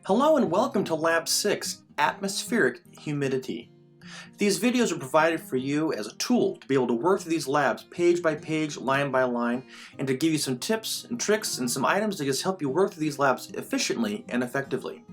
Hello and welcome to Lab 6, Atmospheric Humidity. These videos are provided for you as a tool to be able to work through these labs page by page, line by line, and to give you some tips and tricks and some items to just help you work through these labs efficiently and effectively.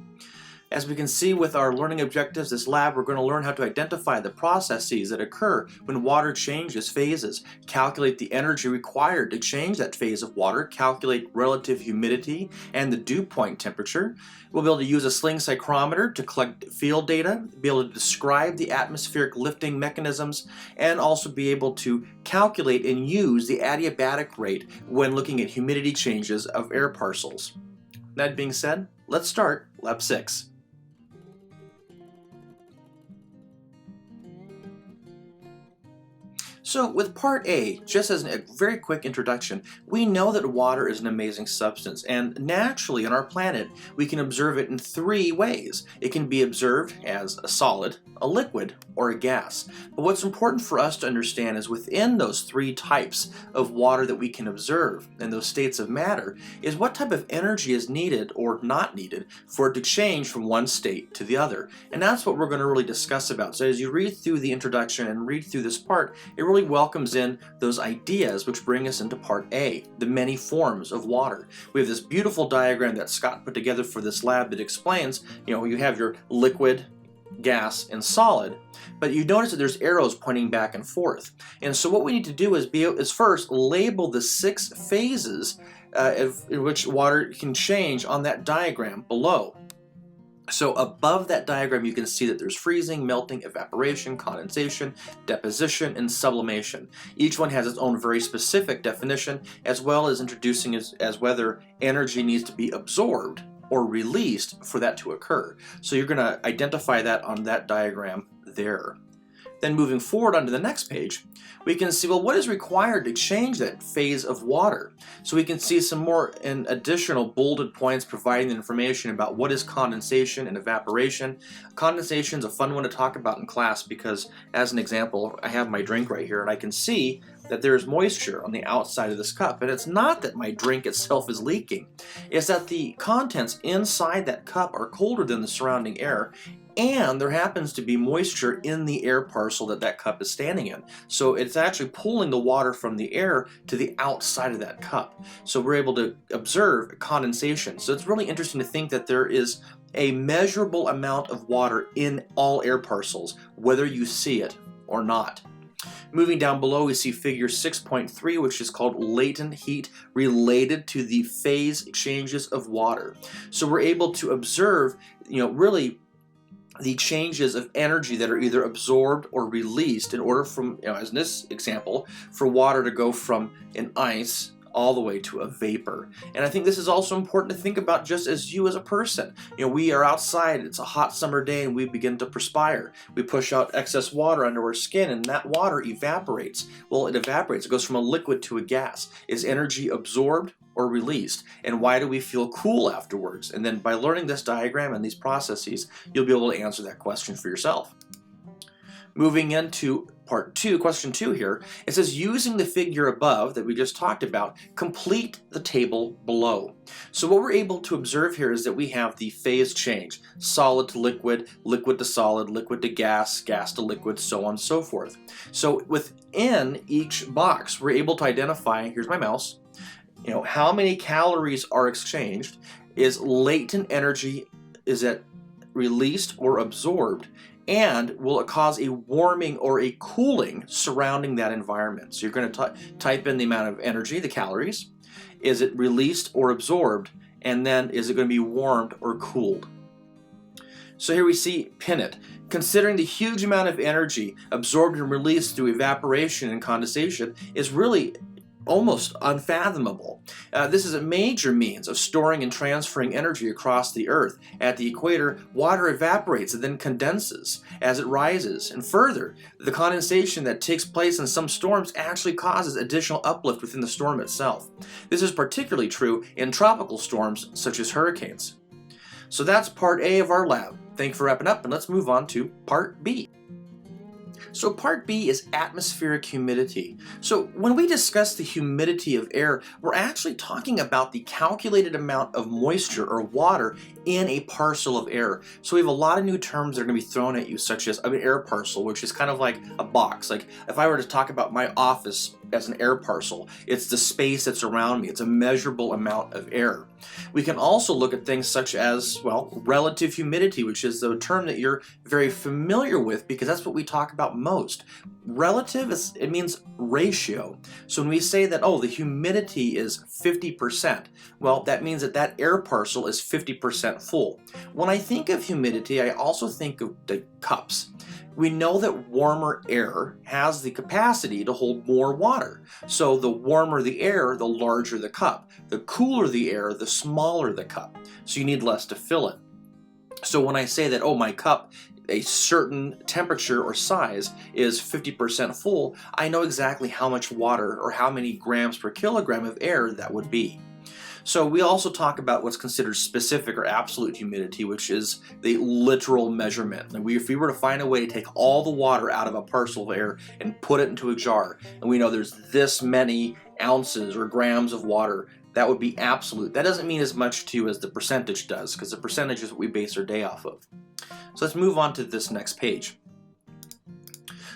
As we can see with our learning objectives, this lab we're going to learn how to identify the processes that occur when water changes phases, calculate the energy required to change that phase of water, calculate relative humidity and the dew point temperature. We'll be able to use a sling psychrometer to collect field data, be able to describe the atmospheric lifting mechanisms, and also be able to calculate and use the adiabatic rate when looking at humidity changes of air parcels. That being said, let's start Lab 6. So with Part A, just as a very quick introduction, we know that water is an amazing substance, and naturally on our planet we can observe it in three ways. It can be observed as a solid, a liquid, or a gas. But what's important for us to understand is within those three types of water that we can observe, and those states of matter, is what type of energy is needed or not needed for it to change from one state to the other. And that's what we're going to really discuss about. So as you read through the introduction and read through this part, it really welcomes in those ideas which bring us into Part A, the many forms of water. We have this beautiful diagram that Scott put together for this lab that explains, you have your liquid, gas, and solid, but you notice that there's arrows pointing back and forth. And so what we need to do is first label the 6 phases in which water can change on that diagram below. So above that diagram you can see that there's freezing, melting, evaporation, condensation, deposition, and sublimation. Each one has its own very specific definition, as well as introducing as whether energy needs to be absorbed or released for that to occur. So you're going to identify that on that diagram there. Then moving forward onto the next page, we can see, well, what is required to change that phase of water? So we can see some more and additional bolded points providing the information about what is condensation and evaporation. Condensation is a fun one to talk about in class because, as an example, I have my drink right here and I can see that there's moisture on the outside of this cup. And it's not that my drink itself is leaking. It's that the contents inside that cup are colder than the surrounding air, and there happens to be moisture in the air parcel that cup is standing in. So it's actually pulling the water from the air to the outside of that cup. So we're able to observe condensation. So it's really interesting to think that there is a measurable amount of water in all air parcels, whether you see it or not. Moving down below, we see figure 6.3, which is called latent heat related to the phase changes of water. So we're able to observe, really the changes of energy that are either absorbed or released in order from, as in this example, for water to go from an ice all the way to a vapor. And I think this is also important to think about just as you as a person. We are outside, it's a hot summer day, and we begin to perspire. We push out excess water under our skin, and that water evaporates. Well, it evaporates. It goes from a liquid to a gas. Is energy absorbed or released? And why do we feel cool afterwards? And then by learning this diagram and these processes, you'll be able to answer that question for yourself. Moving into Part 2, question 2 here, it says using the figure above that we just talked about, complete the table below. So what we're able to observe here is that we have the phase change, solid to liquid, liquid to solid, liquid to gas, gas to liquid, so on and so forth. So within each box, we're able to identify, here's my mouse, how many calories are exchanged, is latent energy, is it released or absorbed, and will it cause a warming or a cooling surrounding that environment? So you're going to type in the amount of energy, the calories, is it released or absorbed, and then is it going to be warmed or cooled? So here we see pin it. Considering the huge amount of energy absorbed and released through evaporation and condensation is really almost unfathomable. This is a major means of storing and transferring energy across the Earth. At the equator, water evaporates and then condenses as it rises. And further, the condensation that takes place in some storms actually causes additional uplift within the storm itself. This is particularly true in tropical storms such as hurricanes. So that's Part A of our lab. Thank you for wrapping up, and let's move on to Part B. So part B is atmospheric humidity. So when we discuss the humidity of air, we're actually talking about the calculated amount of moisture or water in a parcel of air. So we have a lot of new terms that are going to be thrown at you, such as an air parcel, which is kind of like a box. Like if I were to talk about my office as an air parcel, it's the space that's around me. It's a measurable amount of air. We can also look at things such as, well, relative humidity, which is the term that you're very familiar with because that's what we talk about most. Relative, it means ratio. So when we say that, oh, the humidity is 50%, well, that means that that air parcel is 50% full. When I think of humidity, I also think of the cups. We know that warmer air has the capacity to hold more water. So the warmer the air, the larger the cup. The cooler the air, the smaller the cup. So you need less to fill it. So when I say that, oh, my cup, a certain temperature or size is 50% full, I know exactly how much water or how many grams per kilogram of air that would be. So we also talk about what's considered specific or absolute humidity, which is the literal measurement. And if we were to find a way to take all the water out of a parcel of air and put it into a jar, and we know there's this many ounces or grams of water, that would be absolute. That doesn't mean as much to you as the percentage does, because the percentage is what we base our day off of. So let's move on to this next page.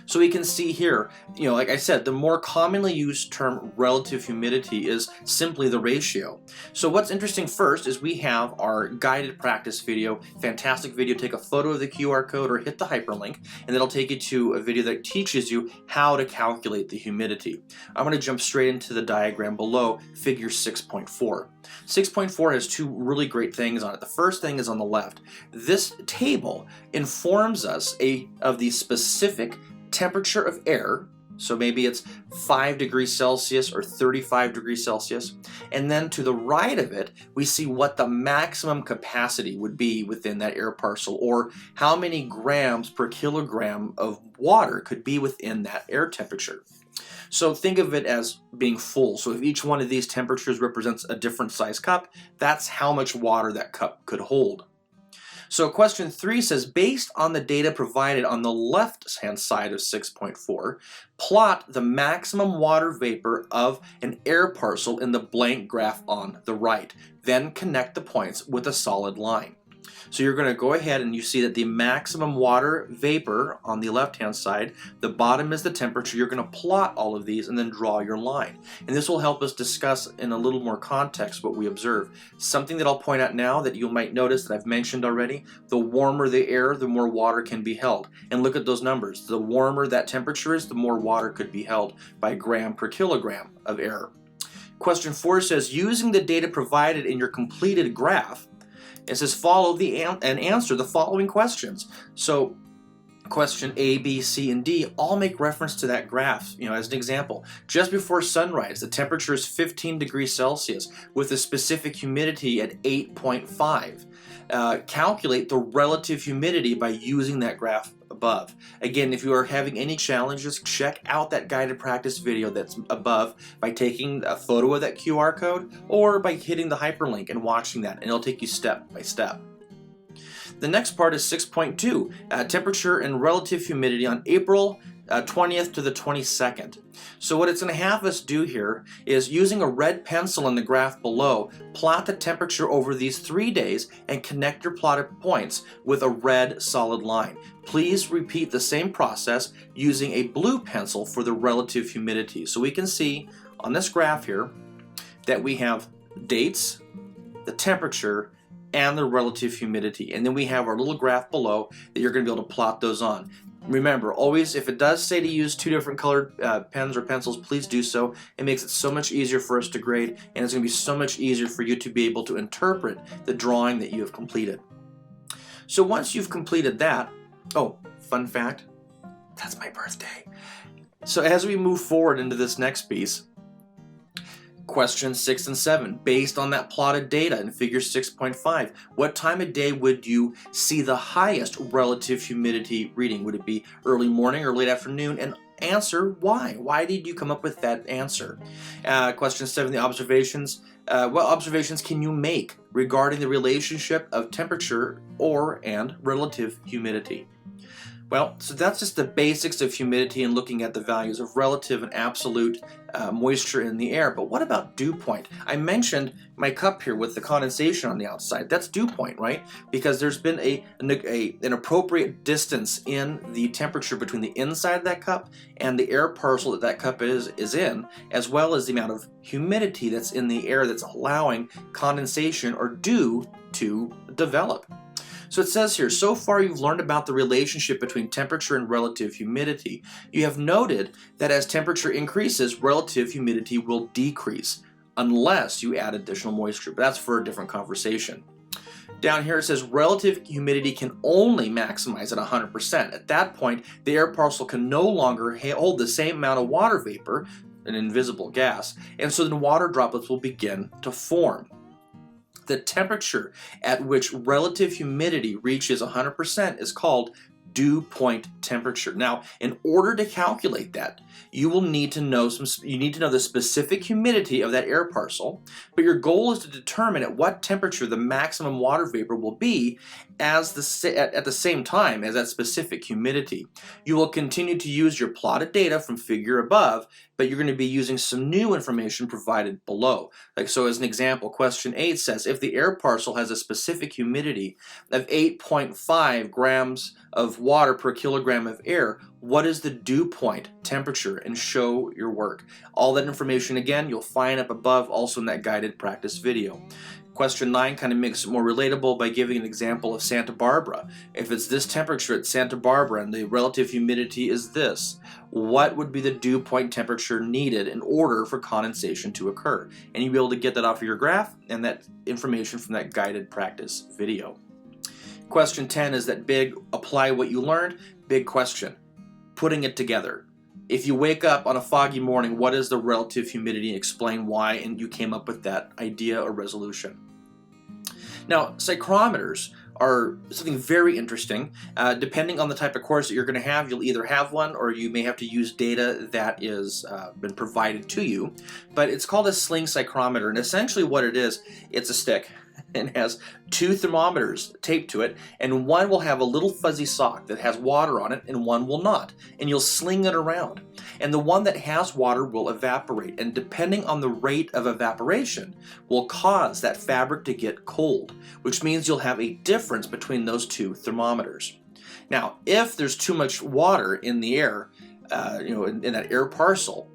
So we can see here, like I said, the more commonly used term relative humidity is simply the ratio. So what's interesting first is we have our guided practice video, fantastic video. Take a photo of the QR code or hit the hyperlink, and that'll take you to a video that teaches you how to calculate the humidity. I'm going to jump straight into the diagram below, figure 6.4. 6.4 has two really great things on it. The first thing is on the left. This table informs us of the specific temperature of air, so maybe it's 5 degrees Celsius or 35 degrees Celsius, and then to the right of it we see what the maximum capacity would be within that air parcel, or how many grams per kilogram of water could be within that air temperature. So think of it as being full. So if each one of these temperatures represents a different size cup, that's how much water that cup could hold. So question 3 says, based on the data provided on the left-hand side of 6.4, plot the maximum water vapor of an air parcel in the blank graph on the right. Then connect the points with a solid line. So you're going to go ahead and you see that the maximum water vapor on the left-hand side, the bottom is the temperature. You're going to plot all of these and then draw your line. And this will help us discuss in a little more context what we observe. Something that I'll point out now that you might notice that I've mentioned already, the warmer the air, the more water can be held. And look at those numbers. The warmer that temperature is, the more water could be held by gram per kilogram of air. Question 4 says, using the data provided in your completed graph, it says follow and answer the following questions. So question A, B, C, and D all make reference to that graph. As an example, just before sunrise, the temperature is 15 degrees Celsius with a specific humidity at 8.5. Calculate the relative humidity by using that graph above. Again, if you are having any challenges, check out that guided practice video that's above by taking a photo of that QR code or by hitting the hyperlink and watching that, and it'll take you step by step. The next part is 6.2, temperature and relative humidity on April 20th to the 22nd. So what it's going to have us do here is, using a red pencil in the graph below, plot the temperature over these 3 days and connect your plotted points with a red solid line. Please repeat the same process using a blue pencil for the relative humidity. So we can see on this graph here that we have dates, the temperature, and the relative humidity. And then we have our little graph below that you're going to be able to plot those on. Remember, always, if it does say to use 2 different colored pens or pencils, please do so. It makes it so much easier for us to grade, and it's going to be so much easier for you to be able to interpret the drawing that you have completed. So once you've completed that, oh, fun fact, that's my birthday. So as we move forward into this next piece, questions 6 and 7, based on that plotted data in figure 6.5, what time of day would you see the highest relative humidity reading? Would it be early morning or late afternoon? And answer why. Why did you come up with that answer? Question 7, the observations. What observations can you make regarding the relationship of temperature and relative humidity? Well, so that's just the basics of humidity and looking at the values of relative and absolute moisture in the air. But what about dew point? I mentioned my cup here with the condensation on the outside. That's dew point, right? Because there's been an appropriate distance in the temperature between the inside of that cup and the air parcel that that cup is in, as well as the amount of humidity that's in the air that's allowing condensation or dew to develop. So it says here, so far you've learned about the relationship between temperature and relative humidity. You have noted that as temperature increases, relative humidity will decrease unless you add additional moisture, but that's for a different conversation. Down here it says relative humidity can only maximize at 100%. At that point, the air parcel can no longer hold the same amount of water vapor, an invisible gas, and so then water droplets will begin to form. The temperature at which relative humidity reaches 100% is called dew point temperature. Now, in order to calculate that, you will need to know the specific humidity of that air parcel, but your goal is to determine at what temperature the maximum water vapor will be at the same time as that specific humidity. You will continue to use your plotted data from figure above, but you're going to be using some new information provided below. Like so, as an example, question 8 says if the air parcel has a specific humidity of 8.5 grams of water per kilogram of air, what is the dew point temperature, and show your work. All that information again you'll find up above, also in that guided practice video. Question 9 kind of makes it more relatable by giving an example of Santa Barbara. If it's this temperature at Santa Barbara and the relative humidity is this, what would be the dew point temperature needed in order for condensation to occur? And you'll be able to get that off of your graph and that information from that guided practice video. Question 10 is that big apply what you learned, big question. Putting it together. If you wake up on a foggy morning, what is the relative humidity? Explain why, and you came up with that idea or resolution. Now, psychrometers are something very interesting. Depending on the type of course that you're going to have, you'll either have one or you may have to use data that is been provided to you. But it's called a sling psychrometer, and essentially what it is, it's a stick. And has 2 thermometers taped to it, and one will have a little fuzzy sock that has water on it and one will not, and you'll sling it around, and the one that has water will evaporate, and depending on the rate of evaporation will cause that fabric to get cold, which means you'll have a difference between those 2 thermometers. Now, if there's too much water in the air, in that air parcel,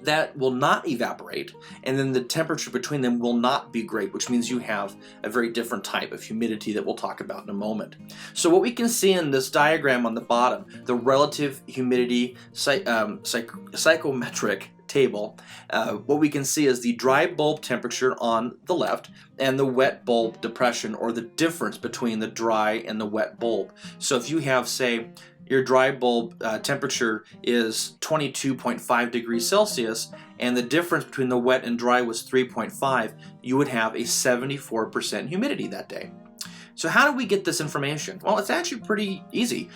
that will not evaporate, and then the temperature between them will not be great, which means you have a very different type of humidity that we'll talk about in a moment. So what we can see in this diagram on the bottom, the relative humidity psychometric table, what we can see is the dry bulb temperature on the left and the wet bulb depression, or the difference between the dry and the wet bulb. So if you have, say, your dry bulb temperature is 22.5 degrees Celsius, and the difference between the wet and dry was 3.5, you would have a 74% humidity that day. So how do we get this information? Well, it's actually pretty easy.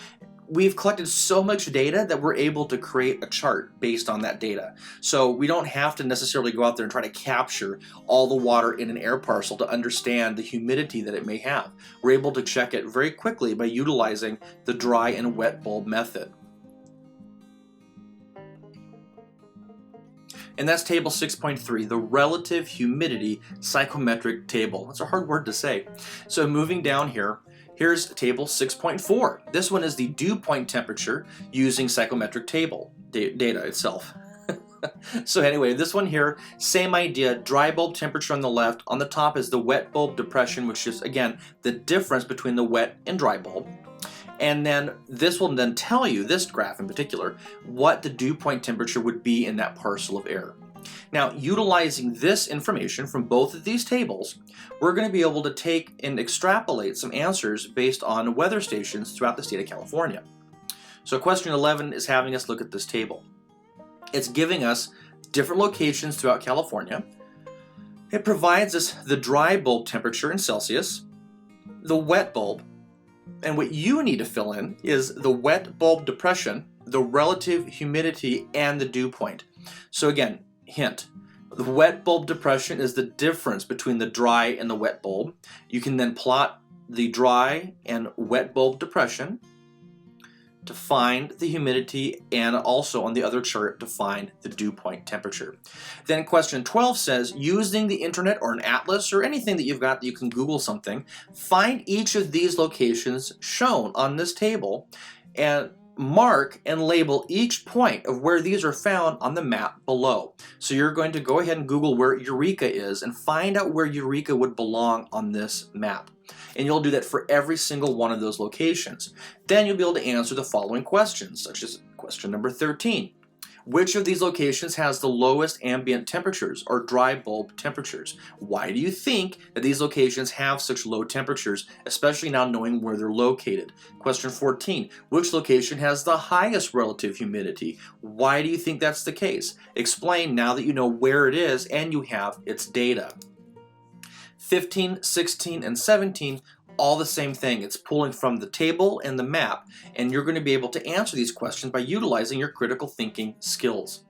We've collected so much data that we're able to create a chart based on that data. So we don't have to necessarily go out there and try to capture all the water in an air parcel to understand the humidity that it may have. We're able to check it very quickly by utilizing the dry and wet bulb method. And that's table 6.3, the relative humidity psychometric table. That's a hard word to say. So moving down here, here's table 6.4. This one is the dew point temperature using psychometric table data itself. So anyway, this one here, same idea, dry bulb temperature on the left. On the top is the wet bulb depression, which is, again, the difference between the wet and dry bulb. And then this will then tell you, this graph in particular, what the dew point temperature would be in that parcel of air. Now, utilizing this information from both of these tables, we're going to be able to take and extrapolate some answers based on weather stations throughout the state of California. So question 11 is having us look at this table. It's giving us different locations throughout California. It provides us the dry bulb temperature in Celsius, the wet bulb, and what you need to fill in is the wet bulb depression, the relative humidity, and the dew point. So again, hint, the wet bulb depression is the difference between the dry and the wet bulb. You can then plot the dry and wet bulb depression. to find the humidity, and also on the other chart to find the dew point temperature. Then question 12 says, using the internet or an atlas or anything that you've got that you can Google something, find each of these locations shown on this table and mark and label each point of where these are found on the map below. So you're going to go ahead and Google where Eureka is and find out where Eureka would belong on this map. And you'll do that for every single one of those locations. Then you'll be able to answer the following questions, such as question number 13. Which of these locations has the lowest ambient temperatures or dry bulb temperatures? Why do you think that these locations have such low temperatures, especially now knowing where they're located? Question 14. Which location has the highest relative humidity? Why do you think that's the case? Explain now that you know where it is and you have its data. 15, 16, and 17, all the same thing. It's pulling from the table and the map, and you're going to be able to answer these questions by utilizing your critical thinking skills.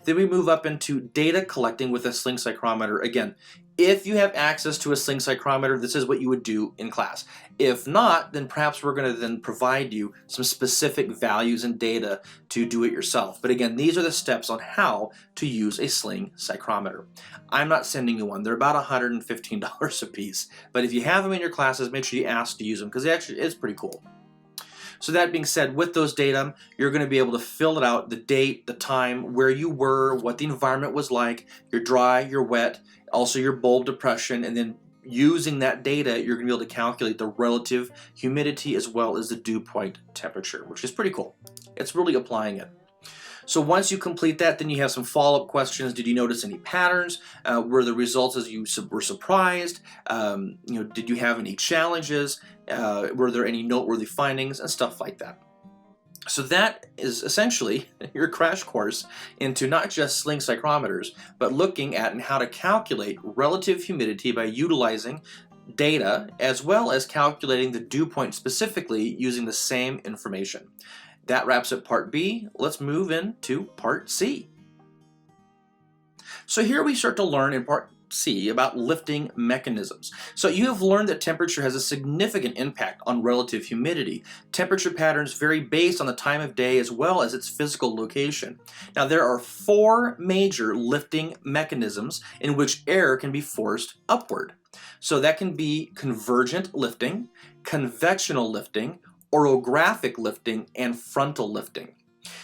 Then we move up into data collecting with a sling psychrometer. Again, if you have access to a sling psychrometer, this is what you would do in class. If not, then perhaps we're going to then provide you some specific values and data to do it yourself. But again, these are the steps on how to use a sling psychrometer. I'm not sending you one. They're about $115 a piece. But if you have them in your classes, make sure you ask to use them because it is pretty cool. So that being said, with those data, you're going to be able to fill it out, the date, the time, where you were, what the environment was like, your dry, your wet, also your bulb depression, and then using that data, you're going to be able to calculate the relative humidity as well as the dew point temperature, which is pretty cool. It's really applying it. So once you complete that, then you have some follow-up questions. Did you notice any patterns? Were the results as you were surprised? Did you have any challenges? Were there any noteworthy findings and stuff like that? So that is essentially your crash course into not just sling psychrometers, but looking at and how to calculate relative humidity by utilizing data as well as calculating the dew point specifically using the same information. That wraps up part B. Let's move into part C. So here we start to learn in part C about lifting mechanisms. So you have learned that temperature has a significant impact on relative humidity. Temperature patterns vary based on the time of day as well as its physical location. Now there are 4 major lifting mechanisms in which air can be forced upward. So that can be convergent lifting, convectional lifting, orographic lifting, and frontal lifting.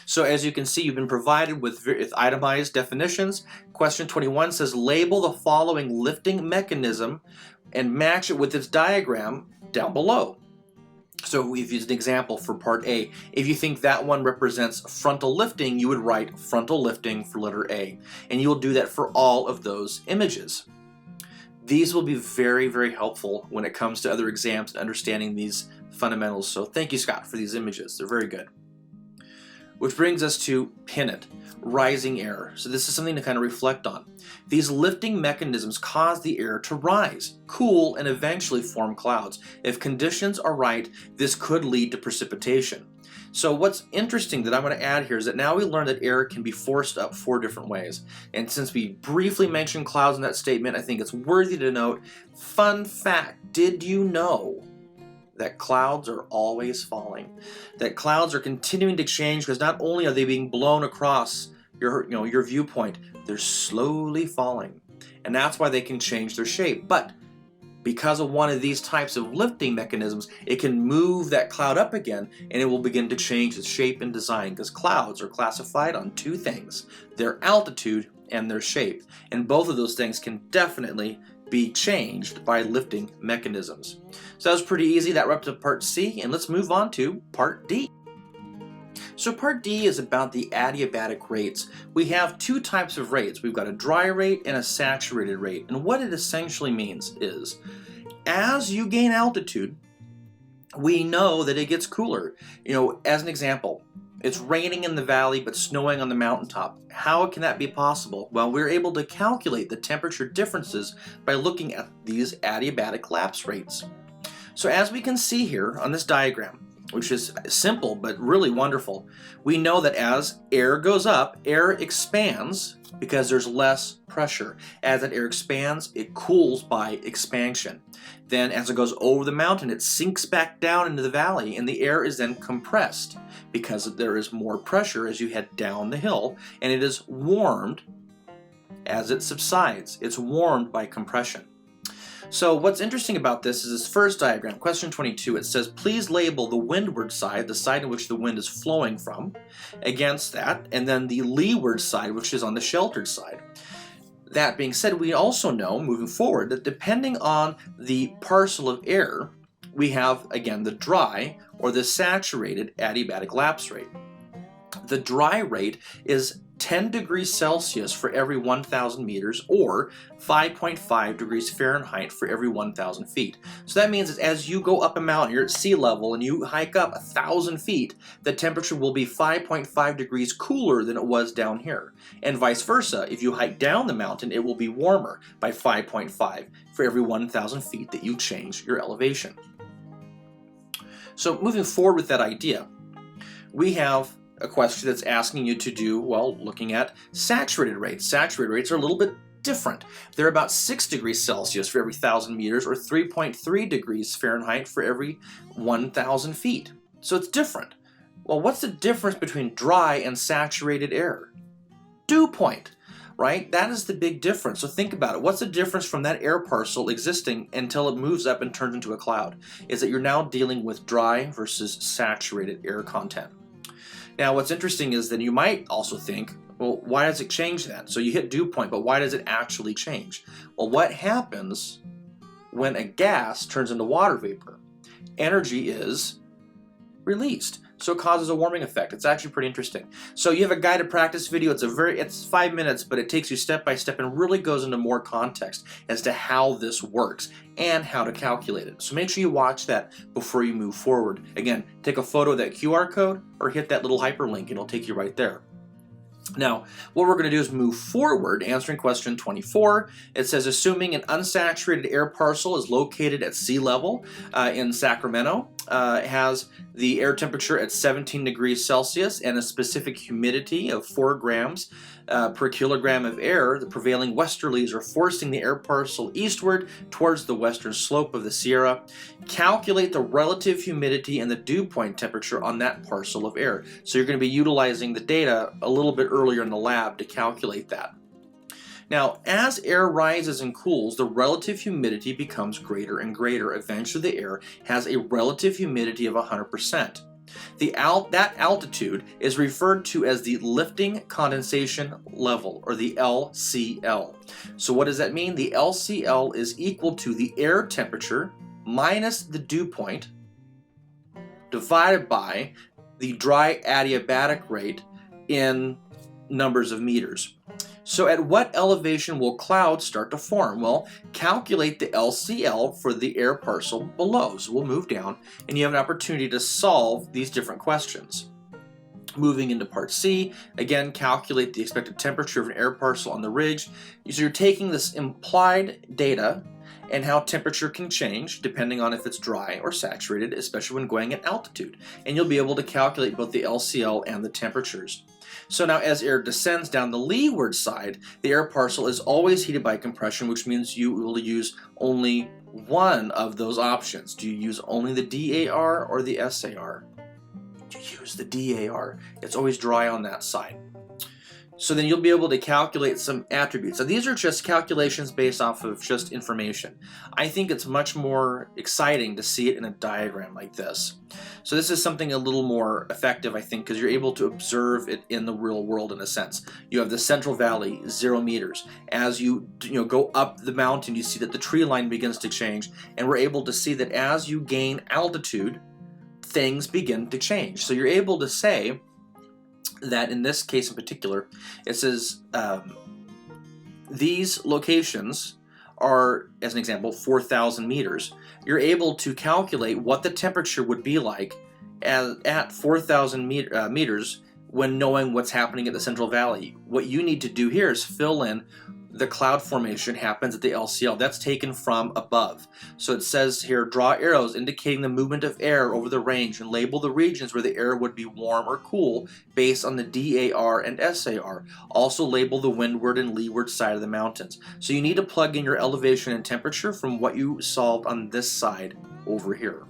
So as you can see, you've been provided with itemized definitions. Question 21 says, label the following lifting mechanism and match it with its diagram down below. So we've used an example for part A. If you think that one represents frontal lifting, you would write frontal lifting for letter A. And you will do that for all of those images. These will be very, very helpful when it comes to other exams and understanding these fundamentals. So thank you, Scott, for these images. They're very good. Which brings us to pin it, rising air. So this is something to kind of reflect on. These lifting mechanisms cause the air to rise, cool, and eventually form clouds. If conditions are right, this could lead to precipitation. So what's interesting that I'm going to add here is that now we learn that air can be forced up 4 different ways. And since we briefly mentioned clouds in that statement, I think it's worthy to note, fun fact, did you know that clouds are always falling? That clouds are continuing to change because not only are they being blown across your viewpoint, they're slowly falling. And that's why they can change their shape. But because of one of these types of lifting mechanisms, it can move that cloud up again and it will begin to change its shape and design, because clouds are classified on 2 things, their altitude and their shape. And both of those things can definitely be changed by lifting mechanisms. So that was pretty easy. That wraps up part C, and let's move on to part D. So part D is about the adiabatic rates. We have 2 types of rates. We've got a dry rate and a saturated rate. And what it essentially means is, as you gain altitude, we know that it gets cooler. As an example, it's raining in the valley but snowing on the mountaintop. How can that be possible? Well, we're able to calculate the temperature differences by looking at these adiabatic lapse rates. So as we can see here on this diagram, which is simple but really wonderful. We know that as air goes up, air expands because there's less pressure. As that air expands, it cools by expansion. Then as it goes over the mountain, it sinks back down into the valley, and the air is then compressed because there is more pressure as you head down the hill, and it is warmed as it subsides. It's warmed by compression. So what's interesting about this is this first diagram, question 22. It says, please label the windward side, the side in which the wind is flowing from, against that, and then the leeward side, which is on the sheltered side. That being said, we also know, moving forward, that depending on the parcel of air, we have, again, the dry or the saturated adiabatic lapse rate. The dry rate is 10 degrees Celsius for every 1,000 meters, or 5.5 degrees Fahrenheit for every 1,000 feet. So that means that as you go up a mountain, you're at sea level, and you hike up 1,000 feet, the temperature will be 5.5 degrees cooler than it was down here. And vice versa, if you hike down the mountain, it will be warmer by 5.5 for every 1,000 feet that you change your elevation. So moving forward with that idea, we have a question that's asking you to do, well, looking at saturated rates. Saturated rates are a little bit different. They're about 6 degrees Celsius for every 1,000 meters, or 3.3 degrees Fahrenheit for every 1,000 feet. So it's different. Well, what's the difference between dry and saturated air? Dew point, right? That is the big difference. So think about it. What's the difference from that air parcel existing until it moves up and turns into a cloud? Is that you're now dealing with dry versus saturated air content. Now, what's interesting is that you might also think, well, why does it change then? So you hit dew point, but why does it actually change? Well, what happens when a gas turns into water vapor? Energy is released. So it causes a warming effect. It's actually pretty interesting. So you have a guided practice video. It's 5 minutes, but it takes you step by step and really goes into more context as to how this works and how to calculate it. So make sure you watch that before you move forward. Again, take a photo of that QR code or hit that little hyperlink and it'll take you right there. Now, what we're going to do is move forward, answering question 24. It says, assuming an unsaturated air parcel is located at sea level in Sacramento, has the air temperature at 17 degrees Celsius and a specific humidity of 4 grams per kilogram of air, the prevailing westerlies are forcing the air parcel eastward towards the western slope of the Sierra. Calculate the relative humidity and the dew point temperature on that parcel of air. So you're going to be utilizing the data a little bit earlier in the lab to calculate that. Now, as air rises and cools, the relative humidity becomes greater and greater. Eventually, the air has a relative humidity of 100%. That altitude is referred to as the lifting condensation level, or the LCL. So what does that mean? The LCL is equal to the air temperature minus the dew point divided by the dry adiabatic rate in numbers of meters. So at what elevation will clouds start to form? Well, calculate the LCL for the air parcel below. So we'll move down and you have an opportunity to solve these different questions. Moving into part C, again, calculate the expected temperature of an air parcel on the ridge. So you're taking this implied data and how temperature can change depending on if it's dry or saturated, especially when going at altitude. And you'll be able to calculate both the LCL and the temperatures. So now as air descends down the leeward side, the air parcel is always heated by compression, which means you will use only one of those options. Do you use only the DAR or the SAR? You use the DAR. It's always dry on that side. So then you'll be able to calculate some attributes. So these are just calculations based off of just information. I think it's much more exciting to see it in a diagram like this. So this is something a little more effective, I think, because you're able to observe it in the real world in a sense. You have the Central Valley, 0 meters. As you go up the mountain, you see that the tree line begins to change, and we're able to see that as you gain altitude, things begin to change. So you're able to say that in this case in particular, it says these locations are, as an example, 4,000 meters. You're able to calculate what the temperature would be like at 4,000 meters when knowing what's happening at the Central Valley. What you need to do here is fill in the cloud formation happens at the LCL. That's taken from above. So it says here, draw arrows indicating the movement of air over the range and label the regions where the air would be warm or cool based on the DAR and SAR. Also label the windward and leeward side of the mountains. So you need to plug in your elevation and temperature from what you solved on this side over here.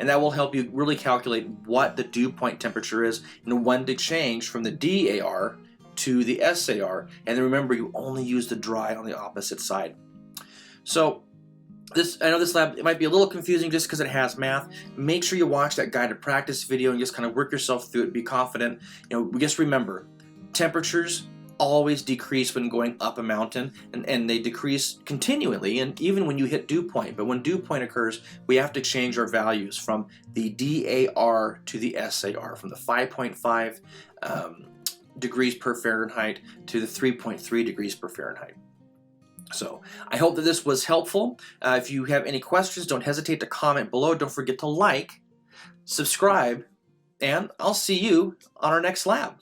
And that will help you really calculate what the dew point temperature is and when to change from the DAR to the SAR, and then remember, you only use the dry on the opposite side. So I know this lab, it might be a little confusing just because it has math. Make sure you watch that guided practice video and just kind of work yourself through it. Be confident. Just remember, temperatures always decrease when going up a mountain, and they decrease continually, and even when you hit dew point. But when dew point occurs, we have to change our values from the DAR to the SAR, from the 5.5 degrees per Fahrenheit to the 3.3 degrees per Fahrenheit. So I hope that this was helpful. If you have any questions, don't hesitate to comment below. Don't forget to like, subscribe, and I'll see you on our next lab.